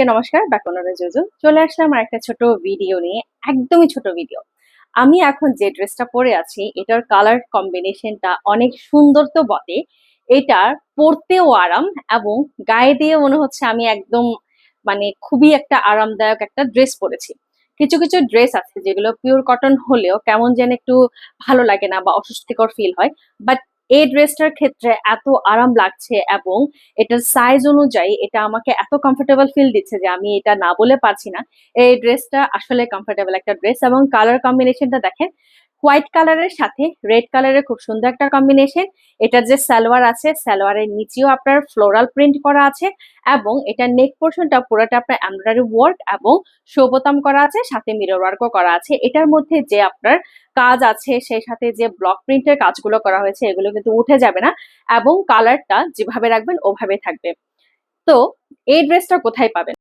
সবাইকে নমস্কার, ব্যাকরণের জুজু চলে আসলাম আমার একটা ছোট ভিডিও নিয়ে। একদমই ছোট ভিডিও। আমি এখন যে ড্রেসটা পরে আছি এটার কালার কম্বিনেশনটা অনেক সুন্দর তো বটে, এটার পরতেও আরাম এবং গায়ে দিয়ে মনে হচ্ছে আমি একদম খুবই একটা আরামদায়ক একটা ড্রেস পরেছি। কিছু কিছু ড্রেস আছে যেগুলো পিওর কটন হলেও কেমন যেন একটু ভালো লাগে না বা অস্বস্তিকর ফিল হয়, বাট এই ড্রেসটার ক্ষেত্রে এত আরাম লাগছে এবং এটার সাইজ অনুযায়ী এটা আমাকে এত কমফোর্টেবল ফিল দিচ্ছে যে আমি এটা না বলে পারছি না। এই ড্রেসটা আসলে কমফোর্টেবল একটা ড্রেস এবং কালার কম্বিনেশনটা দেখেন, হোয়াইট কালারের সাথে রেড কালারের খুব সুন্দর একটা কম্বিনেশন। এটার যে সালোয়ার আছে সালোয়ারের নিচেও আপনার ফ্লোরাল প্রিন্ট করা আছে এবং এটা নেক পোর্শনটা পুরোটা আপনার এমব্রয়ডারি ওয়ার্ক এবং শো বোতাম করা আছে, সাথে মিরর ওয়ার্কও করা আছে। এটার মধ্যে যে আপনার কাজ আছে সেই সাথে যে ব্লক প্রিন্টের কাজগুলো করা হয়েছে এগুলো কিন্তু উঠে যাবে না এবং কালারটা যেভাবে রাখবেন ওভাবে থাকবে। তো এই ড্রেসটা কোথায় পাবেন?